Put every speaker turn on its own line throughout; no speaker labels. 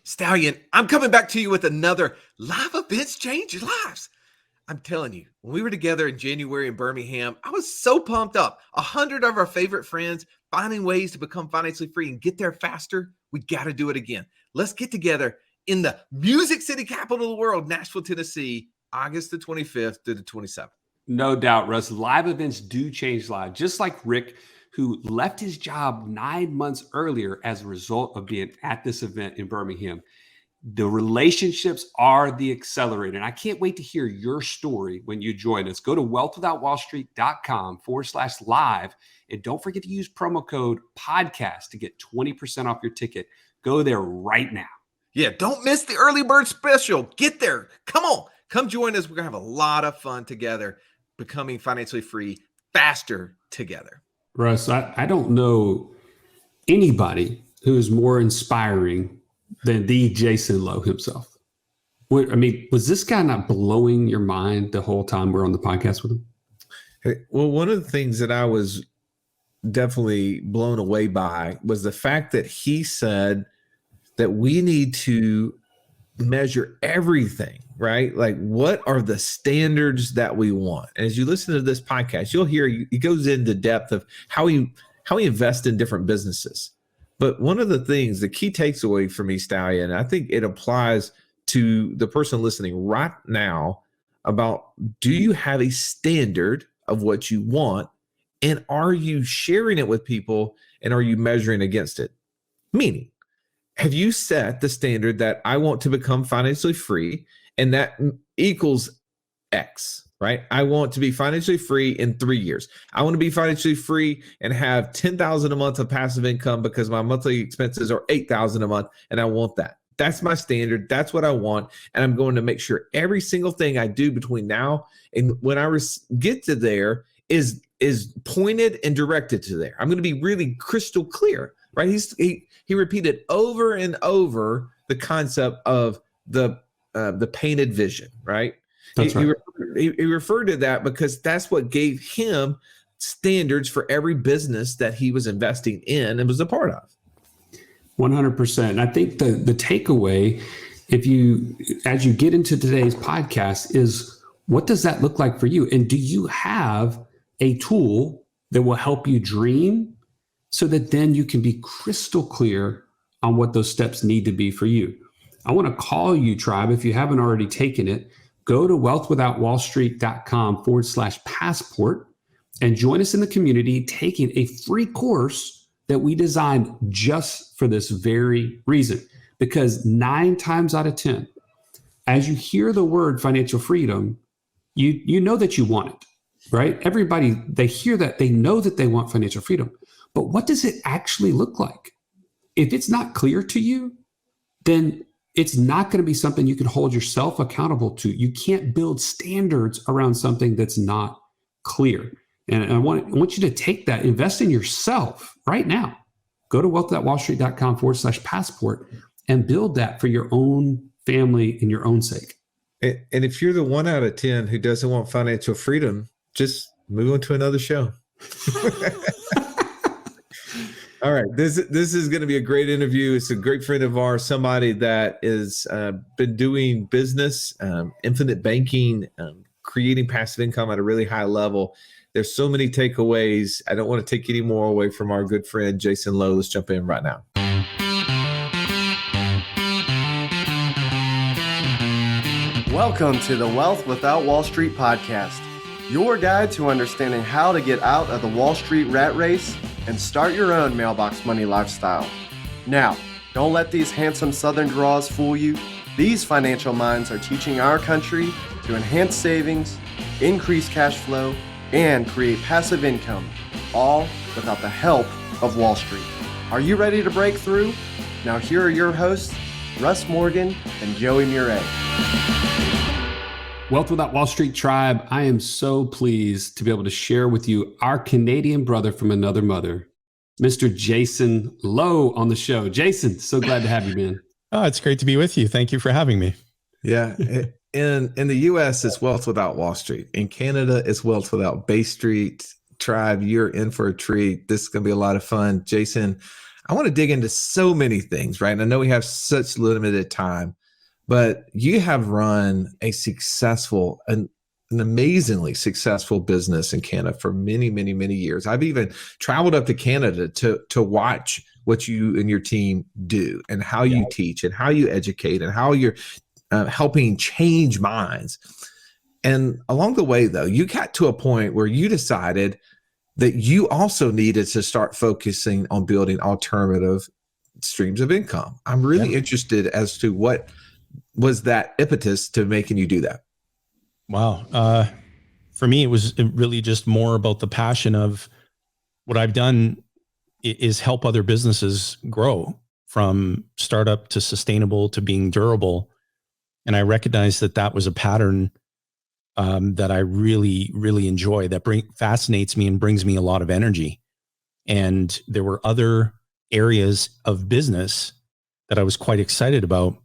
Stallion, I'm coming back to you with another live events change lives. I'm telling you, when we were together in January in Birmingham, I was so pumped up. 100 of our favorite friends finding ways to become financially free and get there faster. We got to do it again. Let's get together in the Music City capital of the world, Nashville, Tennessee, August the 25th to the 27th.
No doubt, Russ. Live events do change lives, just like Rick, who left his job 9 months earlier as a result of being at this event in Birmingham. The relationships are the accelerator. And I can't wait to hear your story when you join us. Go to wealthwithoutwallstreet.com/live. And don't forget to use promo code podcast to get 20% off your ticket. Go there right now.
Yeah, don't miss the early bird special. Get there. Come on. Come join us. We're going to have a lot of fun together, becoming financially free faster together.
Russ, I don't know anybody who is more inspiring than the Jayson Lowe himself. Was this guy not blowing your mind the whole time we're on the podcast with him?
Well, one of the things that I was definitely blown away by was the fact that he said that we need to measure everything, right? Like, what are the standards that we want? And as you listen to this podcast, you'll hear he goes into depth of how he invests in different businesses. But one of the things, the key takeaway for me, Stallion, I think it applies to the person listening right now about, do you have a standard of what you want? And are you sharing it with people? And are you measuring against it? Meaning, have you set the standard that I want to become financially free, and that equals X, right? I want to be financially free in 3 years. I want to be financially free and have $10,000 a month of passive income because my monthly expenses are $8,000 a month, and I want that. That's my standard. That's what I want, and I'm going to make sure every single thing I do between now and when I get to there is pointed and directed to there. I'm going to be really crystal clear, right? He repeated over and over the concept of the painted vision, right?
That's right.
He referred to that because that's what gave him standards for every business that he was investing in and was a part of.
100%. And I think the takeaway, as you get into today's podcast, is what does that look like for you? And do you have a tool that will help you dream so that then you can be crystal clear on what those steps need to be for you? I want to call you, tribe, if you haven't already taken it. Go to wealthwithoutwallstreet.com/passport and join us in the community taking a free course that we designed just for this very reason. Because 9 times out of 10, as you hear the word financial freedom, you know that you want it, right? Everybody, they hear that, they know that they want financial freedom. But what does it actually look like? If it's not clear to you, then it's not going to be something you can hold yourself accountable to. You can't build standards around something that's not clear. And I want you to take that, invest in yourself right now. Go to wealthwithoutwallstreet.com/passport and build that for your own family and your own sake.
And if you're the 1 out of 10 who doesn't want financial freedom, just move on to another show. All right. This is going to be a great interview. It's a great friend of ours, somebody that is been doing business, infinite banking, creating passive income at a really high level. There's so many takeaways. I don't want to take any more away from our good friend, Jayson Lowe. Let's jump in right now.
Welcome to the Wealth Without Wall Street podcast, your guide to understanding how to get out of the Wall Street rat race and start your own mailbox money lifestyle. Now, don't let these handsome Southern draws fool you. These financial minds are teaching our country to enhance savings, increase cash flow, and create passive income, all without the help of Wall Street. Are you ready to break through? Now here are your hosts, Russ Morgan and Joey Murray.
Wealth Without Wall Street tribe, I am so pleased to be able to share with you our Canadian brother from another mother, Mr. Jayson Lowe on the show. Jayson, so glad to have you, man.
Oh, it's great to be with you. Thank you for having me.
Yeah. In the U.S., it's Wealth Without Wall Street. In Canada, it's Wealth Without Bay Street. Tribe, you're in for a treat. This is going to be a lot of fun. Jayson, I want to dig into so many things, right? And I know we have such limited time, but you have run a successful, an amazingly successful business in Canada for many, many, many years. I've even traveled up to Canada to watch what you and your team do and how you teach and how you educate and how you're helping change minds. And along the way, though, you got to a point where you decided that you also needed to start focusing on building alternative streams of income. I'm really interested as to what was that impetus to making you do that.
Wow. For me, it was really just more about the passion of what I've done is help other businesses grow from startup to sustainable to being durable. And I recognized that that was a pattern that I really, really enjoy, that fascinates me and brings me a lot of energy. And there were other areas of business that I was quite excited about.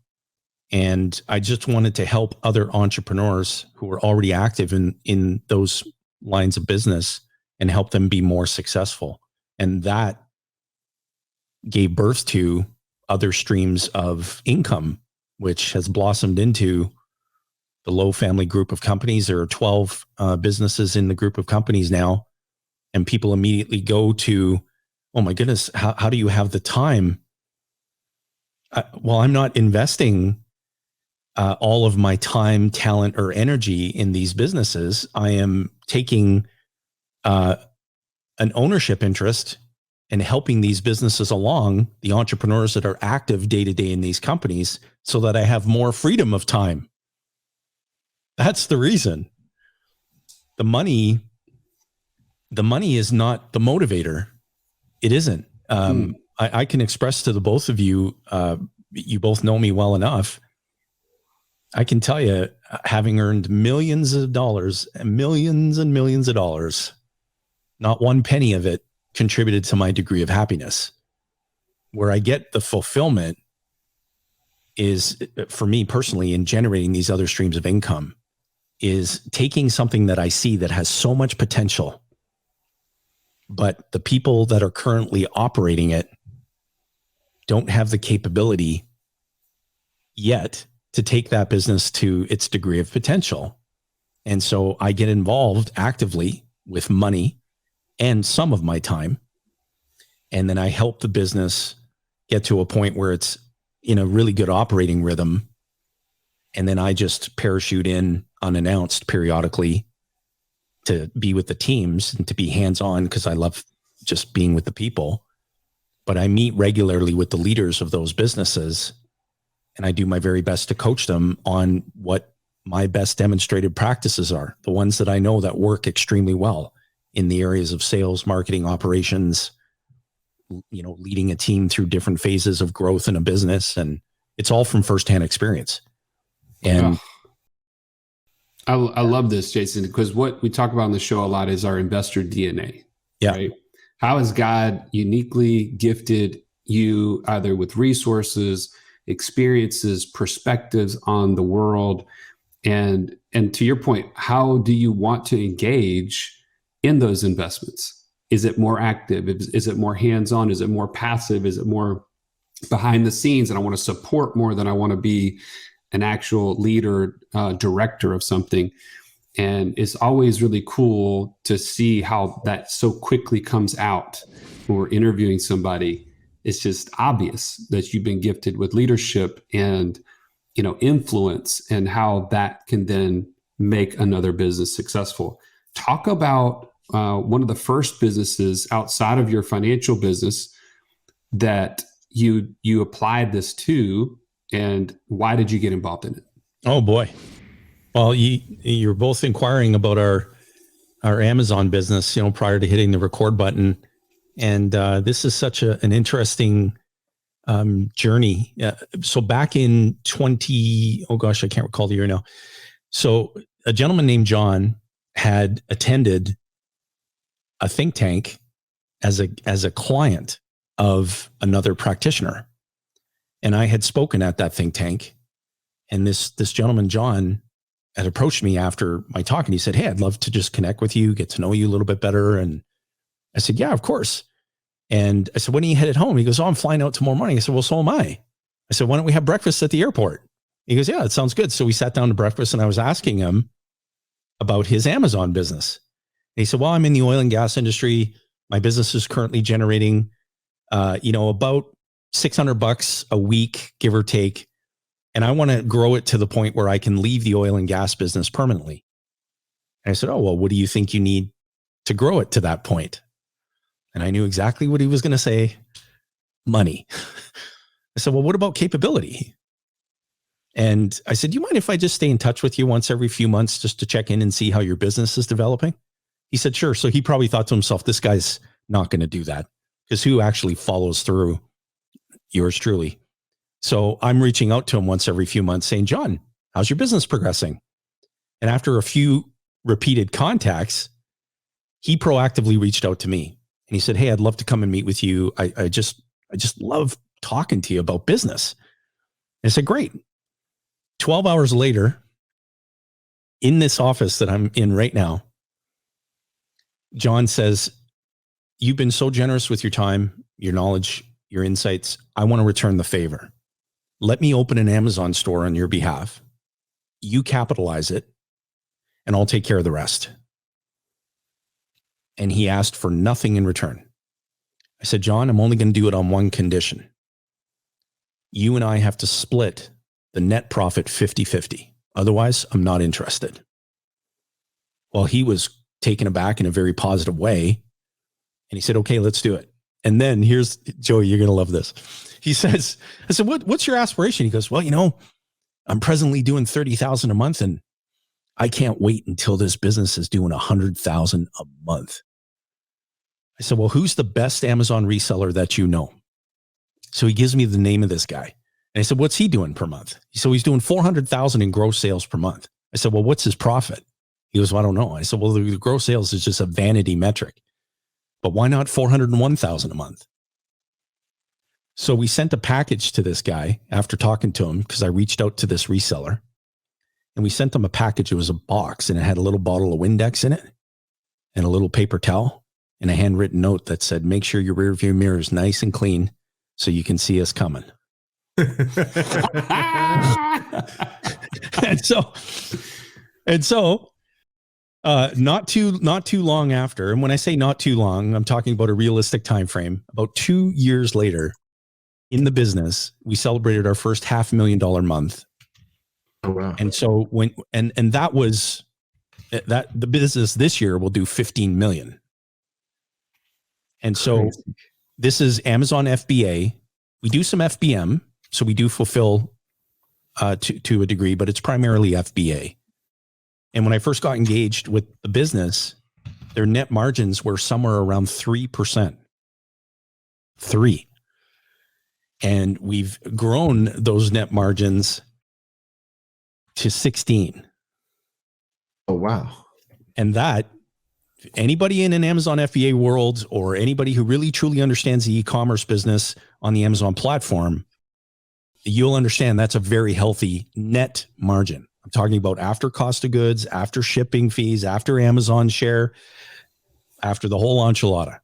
And I just wanted to help other entrepreneurs who were already active in those lines of business and help them be more successful. And that gave birth to other streams of income, which has blossomed into the Lowe family group of companies. There are 12 businesses in the group of companies now. And people immediately go to, oh my goodness, how do you have the time? Well, I'm not investing all of my time, talent, or energy in these businesses. I am taking an ownership interest and helping these businesses along, the entrepreneurs that are active day to day in these companies, so that I have more freedom of time. That's the reason. The money is not the motivator. It isn't. I can express to the both of you, you both know me well enough. I can tell you, having earned millions of dollars and millions of dollars, not one penny of it contributed to my degree of happiness. Where I get the fulfillment is, for me personally, in generating these other streams of income, is taking something that I see that has so much potential, but the people that are currently operating it don't have the capability yet to take that business to its degree of potential. And so I get involved actively with money and some of my time. And then I help the business get to a point where it's in a really good operating rhythm. And then I just parachute in unannounced periodically to be with the teams and to be hands-on, because I love just being with the people. But I meet regularly with the leaders of those businesses, and I do my very best to coach them on what my best demonstrated practices are, the ones that I know that work extremely well in the areas of sales, marketing, operations, leading a team through different phases of growth in a business. And it's all from firsthand experience. And
I love this, Jayson, because what we talk about on the show a lot is our investor DNA.
Yeah.
Right? How has God uniquely gifted you either with resources, experiences, perspectives on the world? And to your point, how do you want to engage in those investments? Is it more active? Is it more hands-on? Is it more passive? Is it more behind the scenes? And I want to support more than I want to be an actual leader, director of something. And it's always really cool to see how that so quickly comes out when we're interviewing somebody. It's just obvious that you've been gifted with leadership and, influence, and how that can then make another business successful. Talk about one of the first businesses outside of your financial business that you applied this to, and why did you get involved in it?
oh boy. Well, you're both inquiring about our Amazon business, prior to hitting the record button. And this is such an interesting journey. So back in I can't recall the year now. So a gentleman named John had attended a think tank as a client of another practitioner. And I had spoken at that think tank. And this gentleman, John, had approached me after my talk, and he said, "Hey, I'd love to just connect with you, get to know you a little bit better." And I said, "Yeah, of course." And I said, when are you headed home? He goes, oh, I'm flying out tomorrow morning. I said, well, so am I. I said, why don't we have breakfast at the airport? He goes, yeah, it sounds good. So we sat down to breakfast and I was asking him about his Amazon business. And he said, well, I'm in the oil and gas industry. My business is currently generating, about $600 a week, give or take. And I want to grow it to the point where I can leave the oil and gas business permanently. And I said, oh, well, what do you think you need to grow it to that point? And I knew exactly what he was going to say. Money. I said, well, what about capability? And I said, do you mind if I just stay in touch with you once every few months just to check in and see how your business is developing? He said, sure. So he probably thought to himself, this guy's not going to do that, because who actually follows through? Yours truly. So I'm reaching out to him once every few months saying, John, how's your business progressing? And after a few repeated contacts, he proactively reached out to me and he said, hey, I'd love to come and meet with you. I just love talking to you about business. And I said, great. 12 hours later, in this office that I'm in right now, John says, you've been so generous with your time, your knowledge, your insights. I want to return the favor. Let me open an Amazon store on your behalf. You capitalize it, and I'll take care of the rest. And he asked for nothing in return. I said, John, I'm only going to do it on one condition. You and I have to split the net profit 50-50. Otherwise, I'm not interested. Well, he was taken aback in a very positive way. And he said, okay, let's do it. And then here's, Joey, you're going to love this. He says, I said, what's your aspiration? He goes, well, I'm presently doing 30,000 a month and I can't wait until this business is doing 100,000 a month. I said, well, who's the best Amazon reseller that you know? So he gives me the name of this guy. And I said, what's he doing per month? So he's doing 400,000 in gross sales per month. I said, well, what's his profit? He goes, well, I don't know. I said, well, the gross sales is just a vanity metric, but why not 401,000 a month? So we sent a package to this guy after talking to him, because I reached out to this reseller, and we sent him a package. It was a box and it had a little bottle of Windex in it and a little paper towel and a handwritten note that said, make sure your rear view mirror is nice and clean so you can see us coming. And so not too long after, and when I say not too long, I'm talking about a realistic time frame. About 2 years later in the business, we celebrated our first $500,000 month.
Oh, wow.
And so that was that the business this year will do 15 million. And so
Crazy.
This is Amazon FBA. We do some FBM. So we do fulfill to a degree, but it's primarily FBA. And when I first got engaged with the business, their net margins were somewhere around 3%. 3%. And we've grown those net margins to 16%.
Oh, wow.
And that, anybody in an Amazon FBA world or anybody who really truly understands the e-commerce business on the Amazon platform, you'll understand that's a very healthy net margin. I'm talking about after cost of goods, after shipping fees, after Amazon share, after the whole enchilada.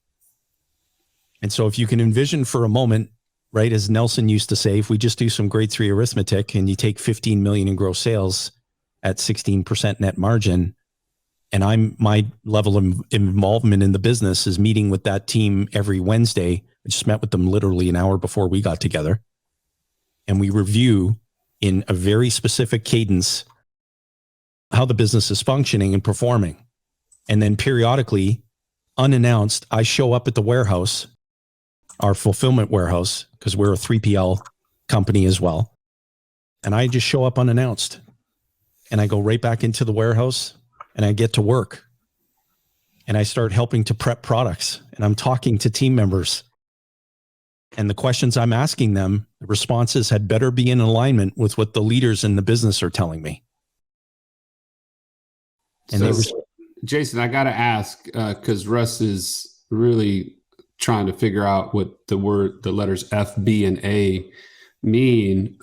And so if you can envision for a moment, right, as Nelson used to say, if we just do some grade 3 arithmetic and you take 15 million in gross sales at 16% net margin, and my level of involvement in the business is meeting with that team every Wednesday. I just met with them literally an hour before we got together. And we review in a very specific cadence how the business is functioning and performing. And then periodically, unannounced, I show up at the warehouse, our fulfillment warehouse, because we're a 3PL company as well. And I just show up unannounced. And I go right back into the warehouse and I get to work. And I start helping to prep products. And I'm talking to team members. And the questions I'm asking them, the responses had better be in alignment with what the leaders in the business are telling me. And
so, Jayson, I got to ask, because Russ is really trying to figure out what the letters F, B, and A mean.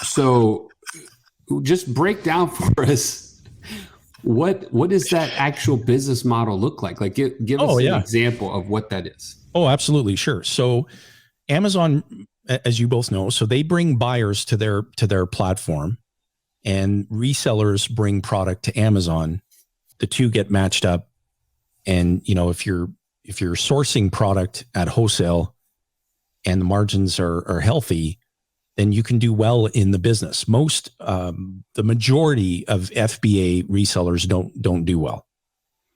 So just break down for us what does that actual business model look like? Like give us an example of what that is.
Oh, absolutely. Sure. So Amazon, as you both know, so they bring buyers to their platform, and resellers bring product to Amazon. The two get matched up. And, if you're sourcing product at wholesale and the margins are healthy, then you can do well in the business. The majority of FBA resellers don't do well.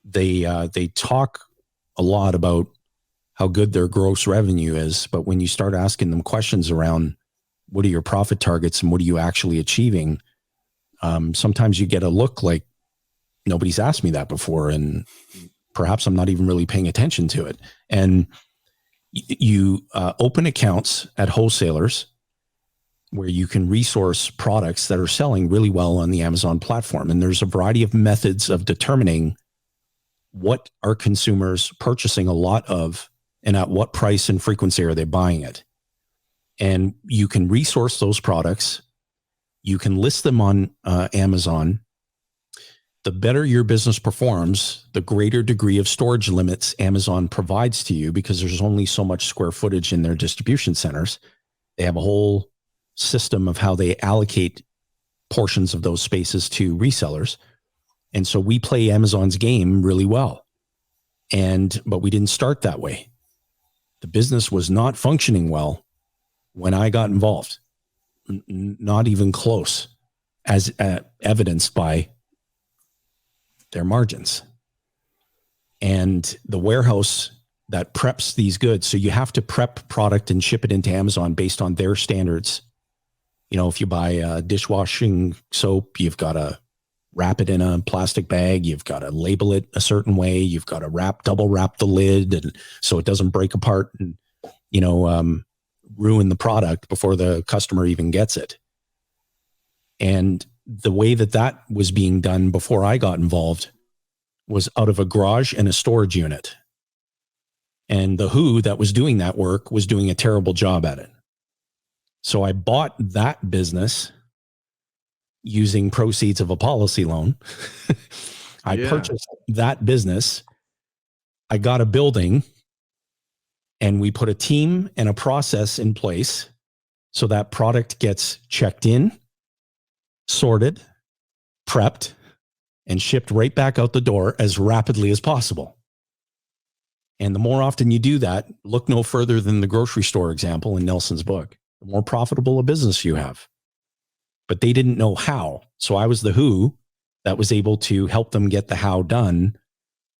They talk a lot about how good their gross revenue is, but when you start asking them questions around what are your profit targets and what are you actually achieving, sometimes you get a look like nobody's asked me that before, and perhaps I'm not even really paying attention to it. And you open accounts at wholesalers where you can resource products that are selling really well on the Amazon platform. And there's a variety of methods of determining what are consumers purchasing a lot of and at what price and frequency are they buying it. And you can resource those products. You can list them on Amazon. The better your business performs, the greater degree of storage limits Amazon provides to you, because there's only so much square footage in their distribution centers. They have a whole system of how they allocate portions of those spaces to resellers. And so we play Amazon's game really well. But we didn't start that way. The business was not functioning well when I got involved, not even close, as evidenced by their margins. And the warehouse that preps these goods, so you have to prep product and ship it into Amazon based on their standards. If you buy a dishwashing soap, you've got to wrap it in a plastic bag. You've got to label it a certain way. You've got to double wrap the lid, and so it doesn't break apart and, ruin the product before the customer even gets it. And the way that was being done before I got involved was out of a garage and a storage unit. And the who that was doing that work was doing a terrible job at it. So I bought that business using proceeds of a policy loan. I purchased that business. I got a building, and we put a team and a process in place so that product gets checked in, sorted, prepped, and shipped right back out the door as rapidly as possible. And the more often you do that, look no further than the grocery store example in Nelson's book, the more profitable a business you have. But they didn't know how. So I was the who that was able to help them get the how done.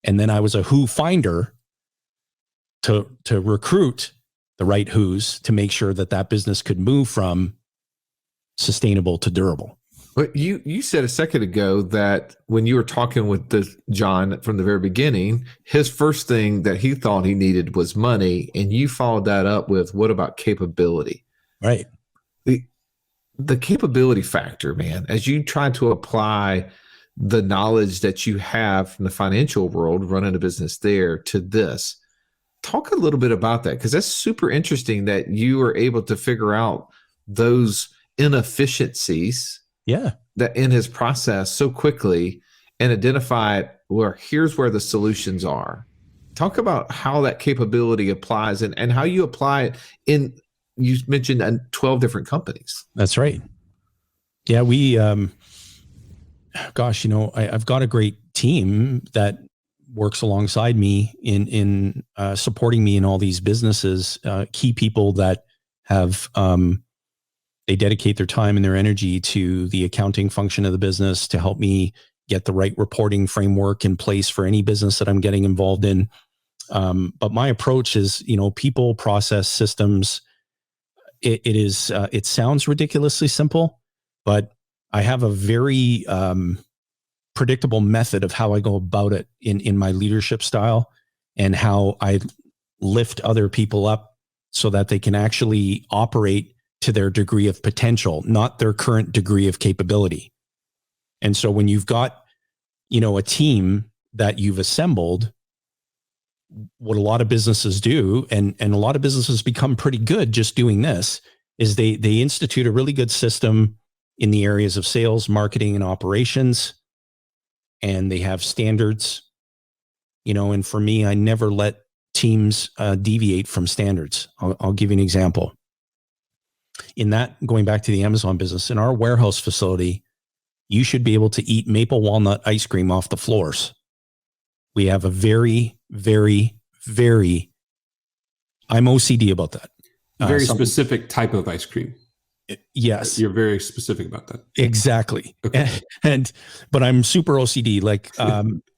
And then I was a who finder to recruit the right who's to make sure that business could move from sustainable to durable.
But you said a second ago that when you were talking with John from the very beginning, his first thing that he thought he needed was money, and you followed that up with, what about capability?
Right.
The capability factor, man, as you try to apply the knowledge that you have from the financial world, running a business there, to this, talk a little bit about that, because that's super interesting that you were able to figure out those inefficiencies that in his process so quickly and identify here's where the solutions are. Talk about how that capability applies and how you apply it in, you mentioned 12 different companies.
That's right. Yeah, we, I've got a great team that works alongside me in supporting me in all these businesses, key people that have, they dedicate their time and their energy to the accounting function of the business to help me get the right reporting framework in place for any business that I'm getting involved in. But my approach is, people, process, systems. It sounds ridiculously simple, but I have a very predictable method of how I go about it in my leadership style, and how I lift other people up so that they can actually operate to their degree of potential, not their current degree of capability. And so when you've got, a team that you've assembled, what a lot of businesses do, and a lot of businesses become pretty good just doing this, is they institute a really good system in the areas of sales, marketing, and operations. and they have standards, and for me, I never let teams deviate from standards. I'll give you an example. In that, going back to the Amazon business, in our warehouse facility, you should be able to eat maple walnut ice cream off the floors. We have a very, very, very, I'm OCD about that.
Very specific type of ice cream.
Yes.
You're very specific about that.
Exactly.
Okay.
But I'm super OCD. Like,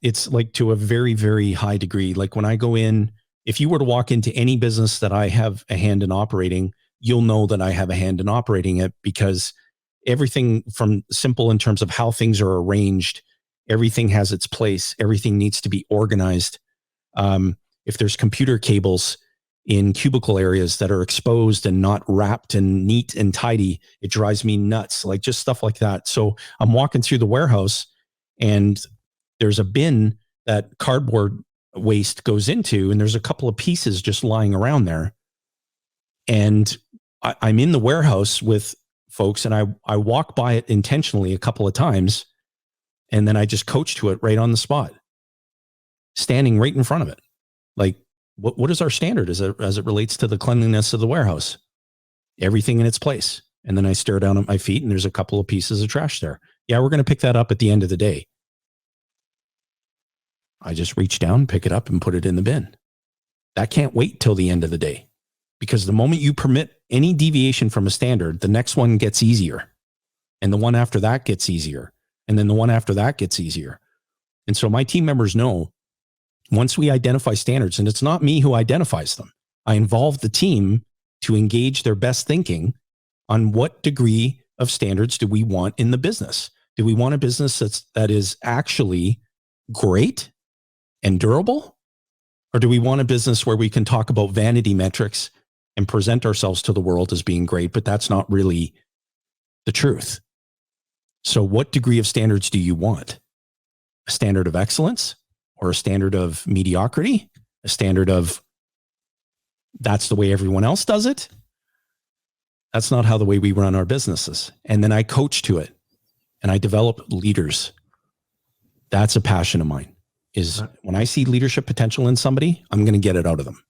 it's like to a very, very high degree. Like when I go in, if you were to walk into any business that I have a hand in operating, you'll know that I have a hand in operating it, because everything from simple in terms of how things are arranged, everything has its place. Everything needs to be organized. If there's computer cables in cubicle areas that are exposed and not wrapped and neat and tidy, it drives me nuts. Like just stuff like that. So I'm walking through the warehouse and there's a bin that cardboard waste goes into, and there's a couple of pieces just lying around there. And I'm in the warehouse with folks, and I walk by it intentionally a couple of times, and then I just coach to it right on the spot, standing right in front of it. Like, what is our standard as it relates to the cleanliness of the warehouse? Everything in its place. And then I stare down at my feet, and there's a couple of pieces of trash there. Yeah, we're going to pick that up at the end of the day. I just reach down, pick it up, and put it in the bin. That can't wait till the end of the day, because the moment you permit any deviation from a standard, the next one gets easier, and the one after that gets easier, and then the one after that gets easier. And so my team members know, once we identify standards, and it's not me who identifies them, I involve the team to engage their best thinking on what degree of standards do we want in the business. Do we want a business that is actually great and durable? Or do we want a business where we can talk about vanity metrics and present ourselves to the world as being great, but that's not really the truth? So what degree of standards do you want? A standard of excellence, or a standard of mediocrity? A standard of that's the way everyone else does it? That's not how the way we run our businesses. And then I coach to it, and I develop leaders. That's a passion of mine, is when I see leadership potential in somebody, I'm going to get it out of them.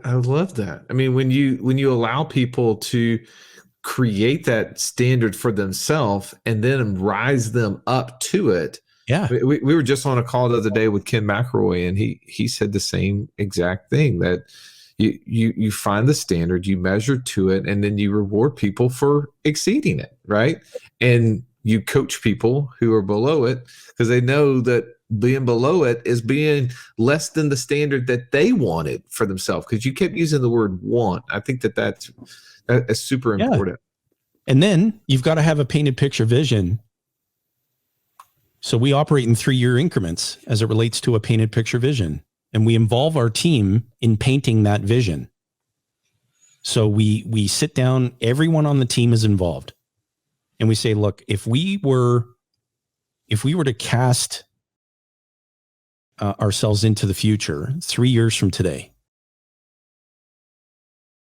I love that. I mean, when you allow people to create that standard for themselves and then rise them up to it.
Yeah.
We were just on a call the other day with Ken McElroy, and he said the same exact thing, that you find the standard, you measure to it, and then you reward people for exceeding it, right? And you coach people who are below it, because they know that being below it is being less than the standard that they wanted for themselves. Because you kept using the word want. I think that's super important.
And then you've got to have a painted picture vision. So we operate in 3-year increments as it relates to a painted picture vision, and we involve our team in painting that vision. So we sit down, everyone on the team is involved, and we say, look, if we were to cast ourselves into the future 3 years from today,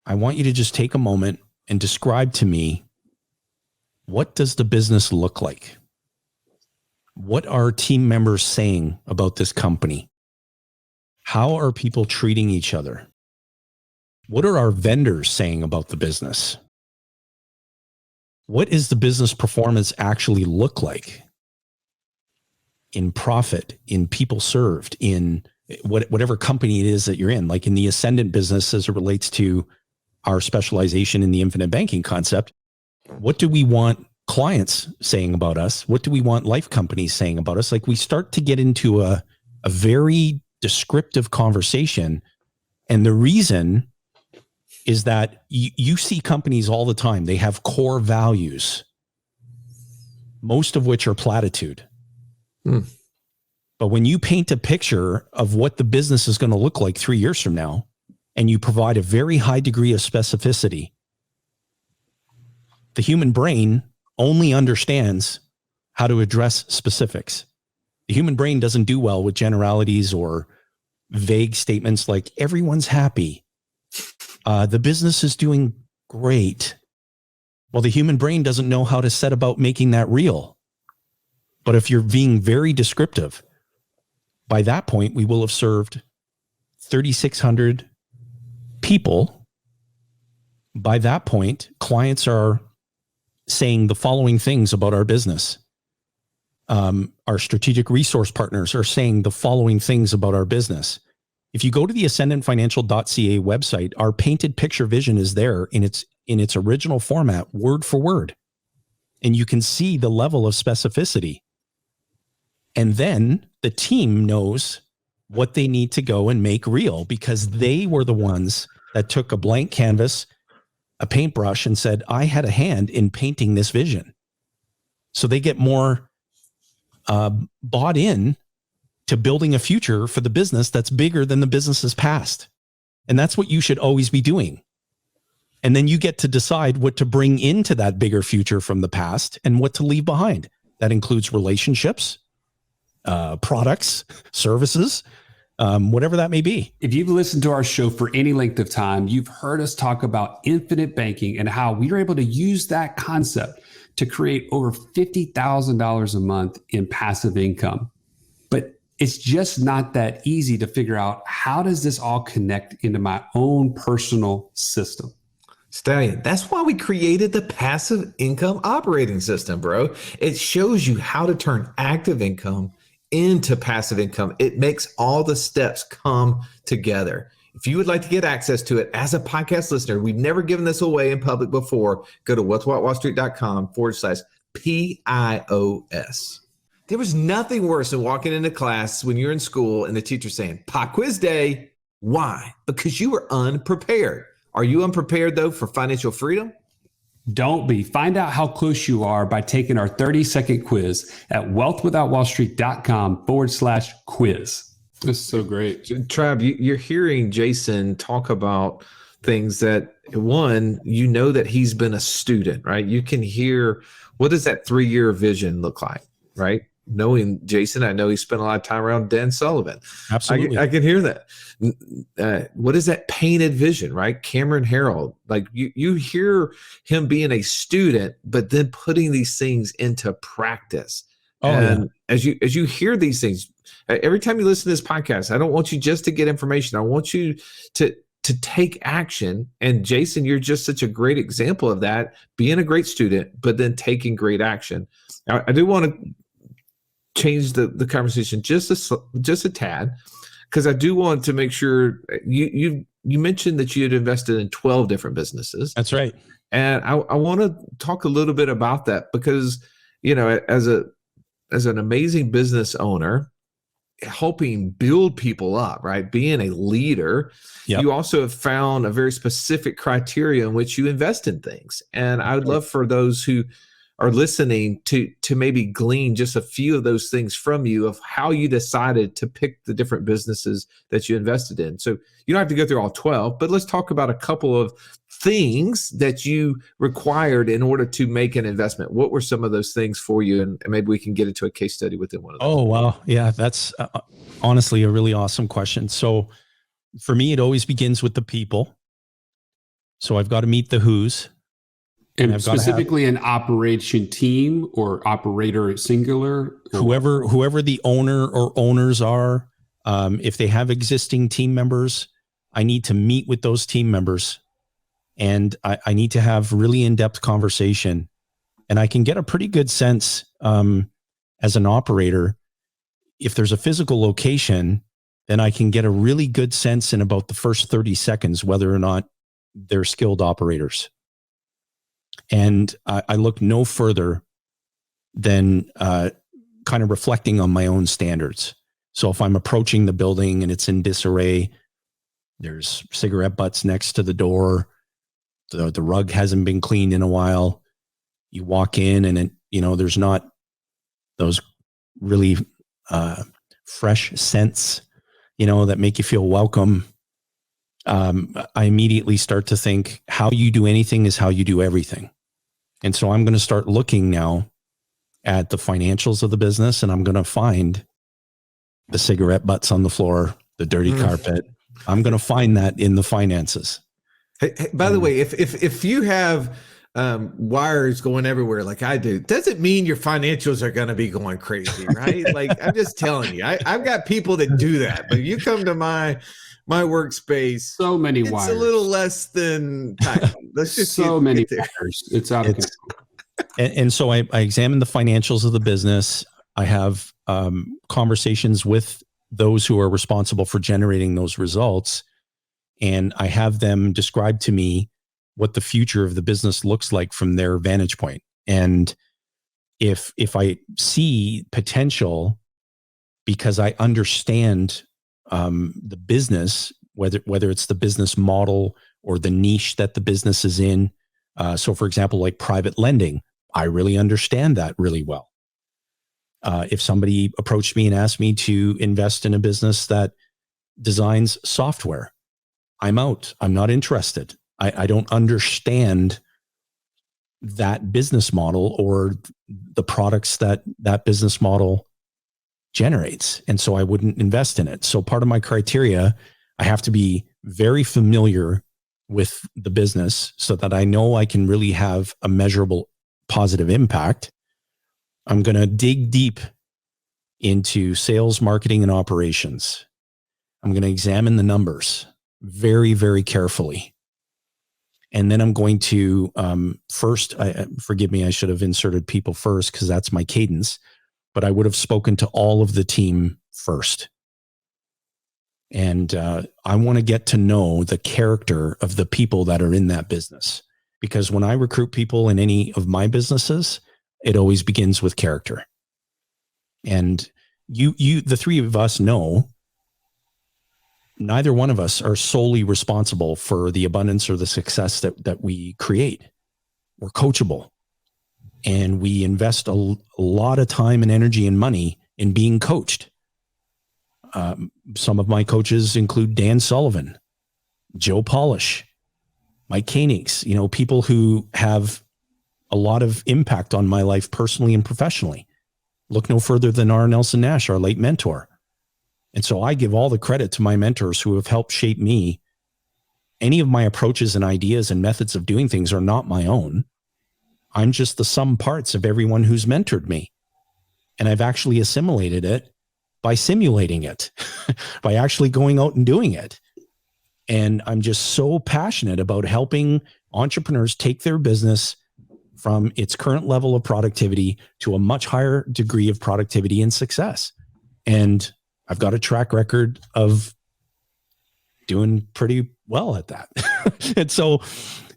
I want you to just take a moment and describe to me, what does the business look like? What are team members saying about this company? How are people treating each other? What are our vendors saying about the business? What is the business performance actually look like in profit, in people served, in whatever company it is that you're in? Like in the Ascendant business, as it relates to our specialization in the infinite banking concept, what do we want clients saying about us? What do we want life companies saying about us? Like, we start to get into a very descriptive conversation. And the reason is that you see companies all the time. They have core values, most of which are platitude. But when you paint a picture of what the business is going to look like 3 years from now, and you provide a very high degree of specificity, the human brain only understands how to address specifics. The human brain doesn't do well with generalities or vague statements like everyone's happy. The business is doing great. Well, the human brain doesn't know how to set about making that real. But if you're being very descriptive, by that point, we will have served 3,600 people. By that point, clients are saying the following things about our business. Our strategic resource partners are saying the following things about our business. If you go to the ascendantfinancial.ca website, our painted picture vision is there in its original format, word for word. And you can see the level of specificity. And then the team knows what they need to go and make real, because they were the ones that took a blank canvas, a paintbrush, and said, I had a hand in painting this vision. So they get more bought in to building a future for the business that's bigger than the business's past. And that's what you should always be doing. And then you get to decide what to bring into that bigger future from the past and what to leave behind. That includes relationships, products, services, whatever that may be.
If you've listened to our show for any length of time, you've heard us talk about infinite banking and how we were able to use that concept to create over $50,000 a month in passive income. But it's just not that easy to figure out, how does this all connect into my own personal system?
Stallion, that's why we created the passive income operating system, bro. It shows you how to turn active income into passive income. It makes all the steps come together. If you would like to get access to it as a podcast listener, we've never given this away in public before. Go to wealthwithoutwallstreet.com/PIOS. There was nothing worse than walking into class when you're in school and the teacher saying, pop quiz day. Why? Because you were unprepared. Are you unprepared, though, for financial freedom?
Don't be. Find out how close you are by taking our 30-second quiz at wealthwithoutwallstreet.com/quiz. This is so great.
Trav, you're hearing Jayson talk about things that, one, you know that he's been a student, right? You can hear, what does that 3-year vision look like, right? Knowing Jayson, I know he spent a lot of time around Dan Sullivan.
Absolutely.
I can hear that. What is that painted vision, right? Cameron Harold, like you hear him being a student, but then putting these things into practice. As you hear these things, every time you listen to this podcast, I don't want you just to get information. I want you to take action. And Jayson, you're just such a great example of that, being a great student, but then taking great action. I do want to change the conversation just a tad, because I do want to make sure you mentioned that you had invested in 12 different businesses.
That's right.
And I want to talk a little bit about that, because, you know, as an amazing business owner, helping build people up, right? Being a leader, yep. You also have found a very specific criteria in which you invest in things. And I would love for those who are listening to maybe glean just a few of those things from you, of how you decided to pick the different businesses that you invested in. So you don't have to go through all 12, but let's talk about a couple of things that you required in order to make an investment. What were some of those things for you? And maybe we can get into a case study within one of those.
Oh, wow. Yeah, that's honestly a really awesome question. So for me, it always begins with the people. So I've got to meet the who's.
And specifically an operation team or operator singular?
Whoever the owner or owners are, if they have existing team members, I need to meet with those team members, and I need to have really in-depth conversation. And I can get a pretty good sense as an operator. If there's a physical location, then I can get a really good sense in about the first 30 seconds whether or not they're skilled operators. And I look no further than kind of reflecting on my own standards. So if I'm approaching the building and it's in disarray, there's cigarette butts next to the door, the rug hasn't been cleaned in a while, you walk in and there's not those really fresh scents, that make you feel welcome. I immediately start to think, how you do anything is how you do everything. And so I'm going to start looking now at the financials of the business, and I'm going to find the cigarette butts on the floor, the dirty carpet. I'm going to find that in the finances.
Hey, by the way, if you have wires going everywhere like I do, doesn't mean your financials are going to be going crazy, right? Like I'm just telling you, I've got people that do that, but you come to my workspace,
so many
it's
wires.
a little less than tight. Let's just
so many
there.
wires. It's out of control.
And so I examine the financials of the business. I have conversations with those who are responsible for generating those results. And I have them describe to me what the future of the business looks like from their vantage point. And if I see potential, because I understand the business, whether it's the business model or the niche that the business is in. So for example, like private lending, I really understand that really well. If somebody approached me and asked me to invest in a business that designs software, I'm out. I'm not interested. I don't understand that business model or the products that business model generates. And so I wouldn't invest in it. So part of my criteria, I have to be very familiar with the business so that I know I can really have a measurable positive impact. I'm going to dig deep into sales, marketing, and operations. I'm going to examine the numbers very, very carefully. And then I'm going to first, forgive me, I should have inserted people first because that's my cadence, but I would have spoken to all of the team first. And I want to get to know the character of the people that are in that business. Because when I recruit people in any of my businesses, it always begins with character. And you, the three of us know neither one of us are solely responsible for the abundance or the success that we create. We're coachable, and we invest a lot of time and energy and money in being coached. Some of my coaches include Dan Sullivan, Joe Polish, Mike Koenigs, people who have a lot of impact on my life personally and professionally. Look no further than R. Nelson Nash, our late mentor. And so I give all the credit to my mentors who have helped shape me. Any of my approaches and ideas and methods of doing things are not my own. I'm just the sum parts of everyone who's mentored me. And I've actually assimilated it by simulating it, by actually going out and doing it. And I'm just so passionate about helping entrepreneurs take their business from its current level of productivity to a much higher degree of productivity and success. And I've got a track record of doing pretty well at that. And so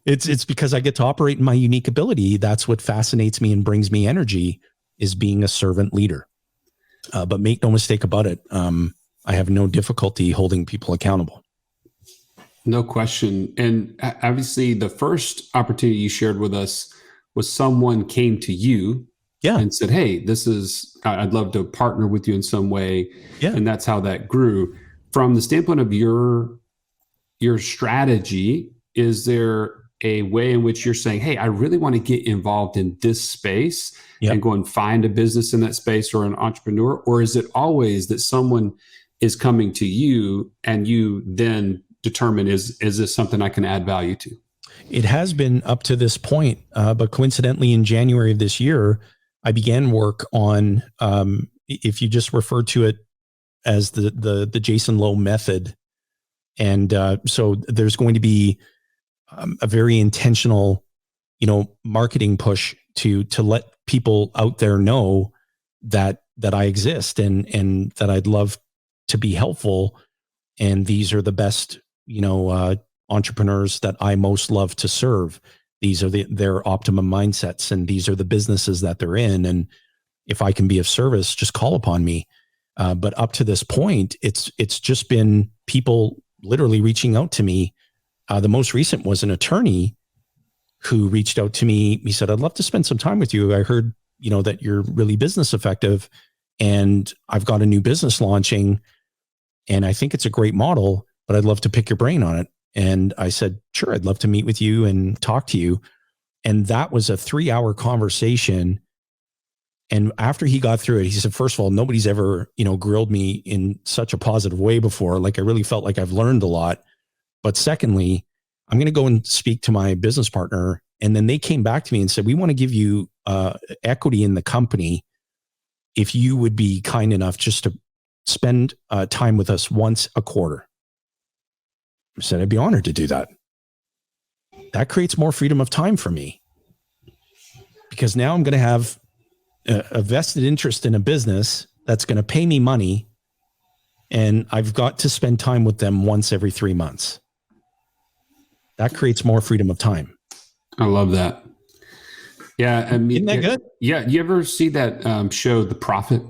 it's because I get to operate in my unique ability. That's what fascinates me and brings me energy, is being a servant leader. But make no mistake about it. I have no difficulty holding people accountable.
No question. And obviously the first opportunity you shared with us was someone came to you and said, hey, I'd love to partner with you in some way. Yeah. And that's how that grew. From the standpoint of your strategy, is there a way in which you're saying, hey, I really want to get involved in this space and go and find a business in that space or an entrepreneur? Or is it always that someone is coming to you and you then determine, is this something I can add value to?
It has been up to this point. But coincidentally, in January of this year, I began work on, if you just refer to it as the Jayson Lowe method. And so there's going to be a very intentional, marketing push to let people out there know that I exist and that I'd love to be helpful. And these are the best, entrepreneurs that I most love to serve. These are their optimum mindsets, and these are the businesses that they're in. And if I can be of service, just call upon me. But up to this point, it's just been people literally reaching out to me. The most recent was an attorney who reached out to me. He said, I'd love to spend some time with you. I heard, that you're really business effective, and I've got a new business launching, and I think it's a great model, but I'd love to pick your brain on it. And I said, sure, I'd love to meet with you and talk to you. And that was a 3-hour conversation. And after he got through it, he said, first of all, nobody's ever, grilled me in such a positive way before. Like, I really felt like I've learned a lot. But secondly, I'm going to go and speak to my business partner And then they came back to me and said, we want to give you equity in the company if you would be kind enough just to spend time with us once a quarter. I said, I'd be honored to do that. That creates more freedom of time for me, because now I'm going to have a vested interest in a business that's going to pay me money, and I've got to spend time with them once every 3 months. That creates more freedom of time.
I love that. Yeah. I mean,
Isn't that good?
Yeah. You ever see that show, The Prophet?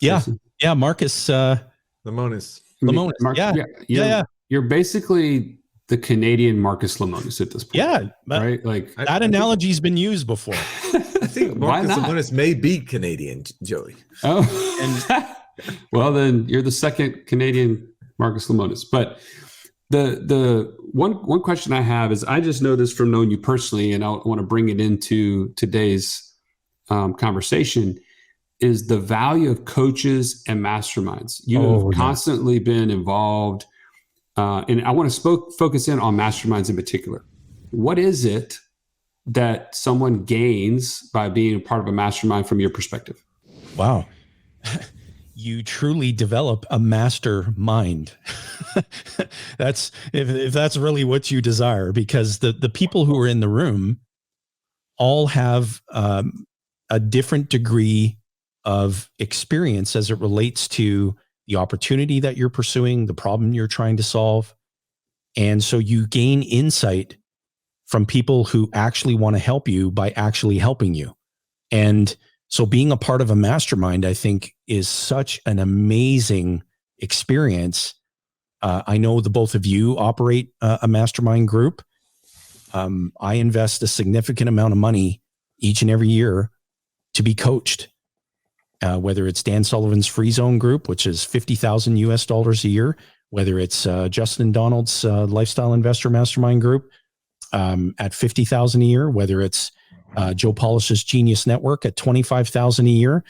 Yeah.
Jayson?
Yeah. Marcus
Lemonis.
Lemonis. Yeah.
You're basically the Canadian Marcus Lemonis at this point.
Yeah.
Right. Like
that analogy's been used before.
I think Marcus Lemonis may be Canadian, Joey.
Oh, and well, then you're the second Canadian Marcus Lemonis. But the one question I have is, I just know this from knowing you personally, and I want to bring it into today's conversation, is the value of coaches and masterminds. You have constantly been involved, and I want to focus in on masterminds in particular. What is it that someone gains by being a part of a mastermind from your perspective?
Wow. You truly develop a mastermind. That's if that's really what you desire, because the people who are in the room all have a different degree of experience as it relates to the opportunity that you're pursuing, the problem you're trying to solve. And so you gain insight from people who actually want to help you by actually helping you. And so being a part of a mastermind, I think, is such an amazing experience. I know the both of you operate a mastermind group. I invest a significant amount of money each and every year to be coached, whether it's Dan Sullivan's Free Zone group, which is $50,000 US a year, whether it's Justin Donald's Lifestyle Investor Mastermind group at $50,000 a year, whether it's Joe Polish's Genius Network at $25,000 a year,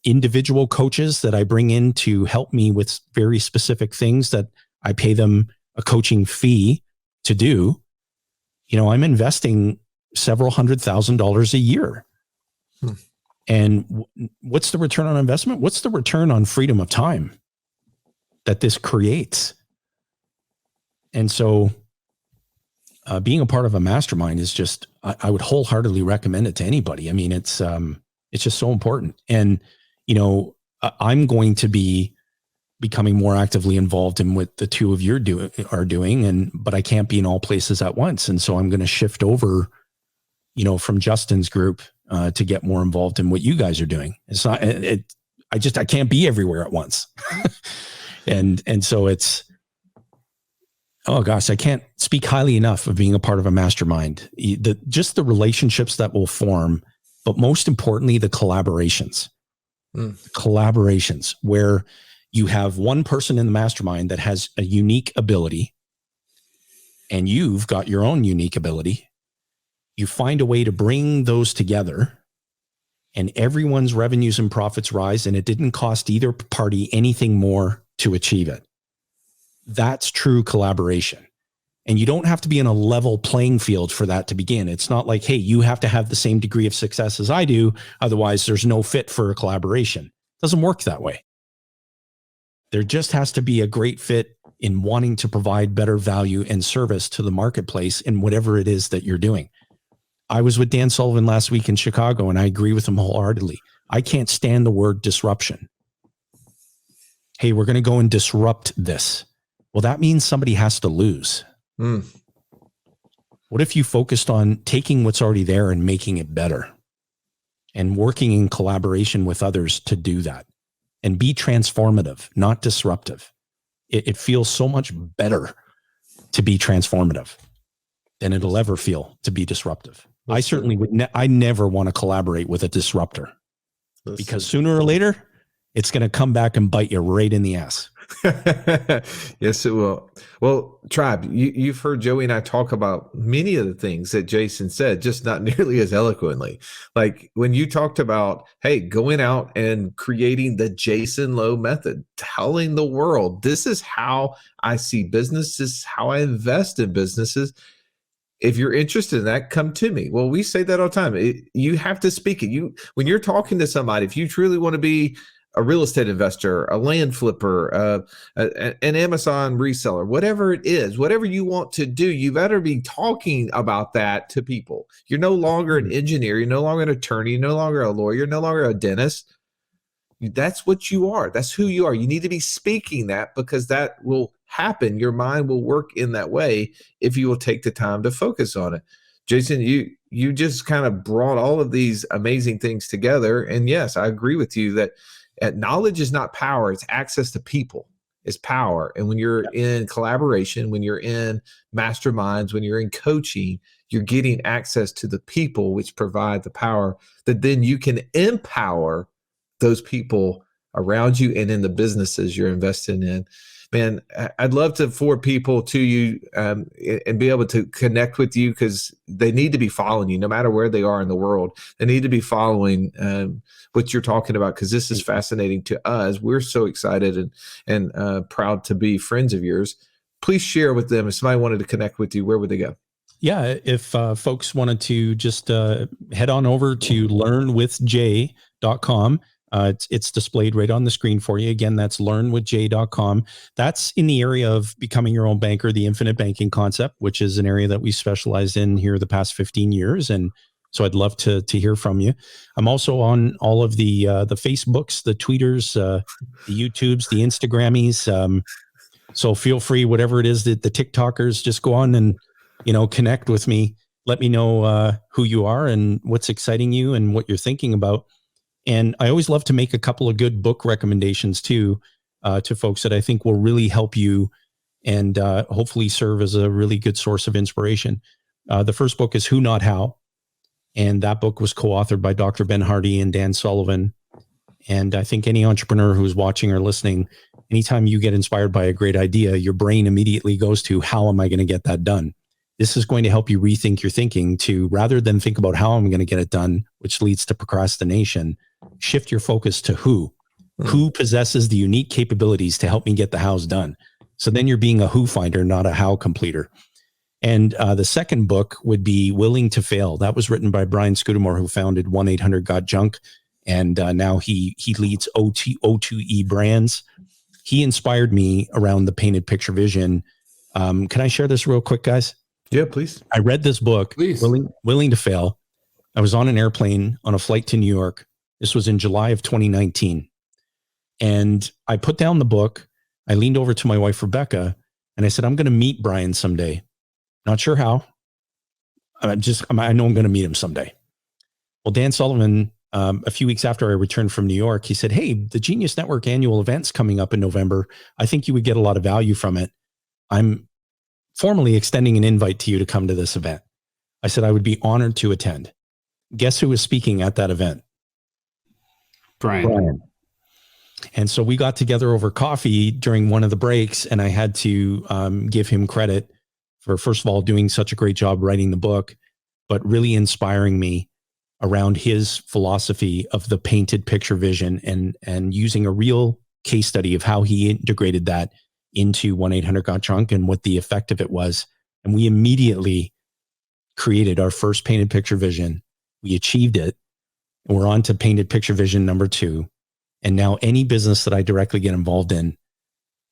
individual coaches that I bring in to help me with very specific things that I pay them a coaching fee to do. You know, I'm investing several $100,000 a year. And what's the return on investment? What's the return on freedom of time that this creates? And so being a part of a mastermind is just, I would wholeheartedly recommend it to anybody. I mean, it's just so important. And, you know, I'm going to be becoming more actively involved in what the two of you are doing, but I can't be in all places at once. And so I'm going to shift over, you know, from Justin's group to get more involved in what you guys are doing. It's not, I can't be everywhere at once. and so it's, oh gosh, I can't speak highly enough of being a part of a mastermind. Just the relationships that will form, but most importantly, the collaborations. Collaborations where you have one person in the mastermind that has a unique ability, and you've got your own unique ability. You find a way to bring those together, and everyone's revenues and profits rise, and it didn't cost either party anything more to achieve it. That's true collaboration. And you don't have to be in a level playing field for that to begin. It's not like, hey, you have to have the same degree of success as I do, otherwise there's no fit for a collaboration. It doesn't work that way. There just has to be a great fit in wanting to provide better value and service to the marketplace in whatever it is that you're doing. I was with Dan Sullivan last week in Chicago, and I agree with him wholeheartedly. I can't stand the word disruption. Hey, we're going to go and disrupt this. Well, that means somebody has to lose. What if you focused on taking what's already there and making it better, and working in collaboration with others to do that, and be transformative, not disruptive? It feels so much better to be transformative than it'll ever feel to be disruptive. I certainly would. I never want to collaborate with a disruptor, because sooner or later, it's going to come back and bite you right in the ass.
Yes, it will. Well, Tribe, you've heard Joey and I talk about many of the things that Jayson said, just not nearly as eloquently. Like when you talked about, hey, going out and creating the Jayson Lowe method, telling the world, this is how I see business, this is how I invest in businesses. if you're interested in that, come to me. Well, we say that all the time. You have to speak it. When you're talking to somebody, if you truly want to be a real estate investor, a land flipper, an Amazon reseller, whatever it is, whatever you want to do, you better be talking about that to people. You're no longer an engineer. You're no longer an attorney. You're no longer a lawyer. You're no longer a dentist. That's what you are. That's who you are. You need to be speaking that, because that will happen. Your mind will work in that way if you will take the time to focus on it. Jayson, you just kind of brought all of these amazing things together. And yes, I agree with you that knowledge is not power. It's access to people is power. And when you're in collaboration, when you're in masterminds, when you're in coaching, you're getting access to the people, which provide the power that then you can empower those people around you and in the businesses you're investing in. Man, I'd love to forward people to you and be able to connect with you, because they need to be following you no matter where they are in the world. They need to be following what you're talking about, because this is fascinating to us. We're so excited and proud to be friends of yours. Please share with them. If somebody wanted to connect with you, where would they go?
Yeah, if folks wanted to just head on over to learnwithjay.com. It's displayed right on the screen for you. Again, that's learnwithjay.com. That's in the area of becoming your own banker, the infinite banking concept, which is an area that we specialized in here the past 15 years. And so I'd love to hear from you. I'm also on all of the Facebooks, the Tweeters, the YouTubes, the Instagrammies. So feel free, whatever it is that the TikTokers, just go on and, connect with me. Let me know who you are and what's exciting you and what you're thinking about. And I always love to make a couple of good book recommendations too, to folks that I think will really help you and hopefully serve as a really good source of inspiration. The first book is Who Not How. And that book was co-authored by Dr. Ben Hardy and Dan Sullivan. And I think any entrepreneur who's watching or listening, anytime you get inspired by a great idea, your brain immediately goes to, how am I going to get that done? This is going to help you rethink your thinking to, rather than think about how I'm going to get it done, which leads to procrastination, shift your focus to who. Who possesses the unique capabilities to help me get the hows done? So then you're being a who finder, not a how completer. And the second book would be Willing to Fail. That was written by Brian Scudamore, who founded 1-800-GOT-JUNK. And now he leads O2E Brands. He inspired me around the painted picture vision. Can I share this real quick, guys?
Yeah, please.
I read this book, Willing to Fail. I was on an airplane on a flight to New York. This was in July of 2019. And I put down the book. I leaned over to my wife, Rebecca, and I said, I'm going to meet Brian someday. Not sure how. I know I'm going to meet him someday. Well, Dan Sullivan, a few weeks after I returned from New York, he said, hey, the Genius Network annual event's coming up in November. I think you would get a lot of value from it. I'm formally extending an invite to you to come to this event. I said, I would be honored to attend. Guess who was speaking at that event?
Brian.
And so we got together over coffee during one of the breaks, and I had to give him credit for, first of all, doing such a great job writing the book, but really inspiring me around his philosophy of the painted picture vision and using a real case study of how he integrated that into 1-800-GOT-JUNK and what the effect of it was. And we immediately created our first painted picture vision. We achieved it. And we're on to painted picture vision number 2. And now any business that I directly get involved in,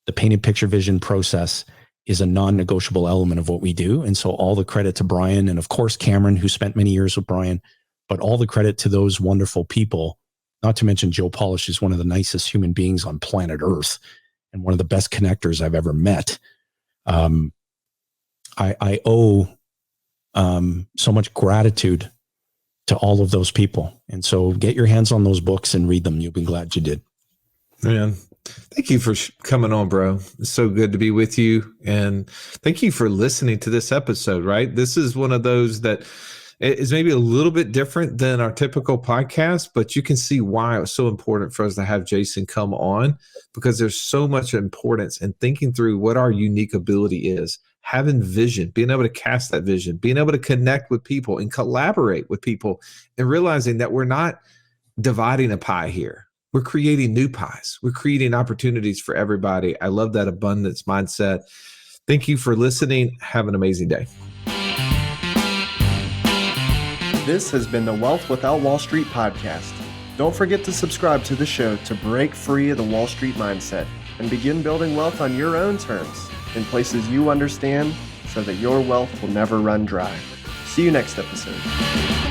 the painted picture vision process is a non-negotiable element of what we do. And so all the credit to Brian, and of course, Cameron, who spent many years with Brian, but all the credit to those wonderful people, not to mention Joe Polish, who's one of the nicest human beings on planet Earth and one of the best connectors I've ever met. I owe so much gratitude to all of those people. And so get your hands on those books and read them. You'll be glad you did.
Man, thank you for coming on, bro. It's so good to be with you. And thank you for listening to this episode, right? This is one of those that is maybe a little bit different than our typical podcast, but you can see why it was so important for us to have Jayson come on, because there's so much importance in thinking through what our unique ability is, having vision, being able to cast that vision, being able to connect with people and collaborate with people, and realizing that we're not dividing a pie here. We're creating new pies. We're creating opportunities for everybody. I love that abundance mindset. Thank you for listening. Have an amazing day.
This has been the Wealth Without Wall Street podcast. Don't forget to subscribe to the show to break free of the Wall Street mindset and begin building wealth on your own terms in places you understand so that your wealth will never run dry. See you next episode.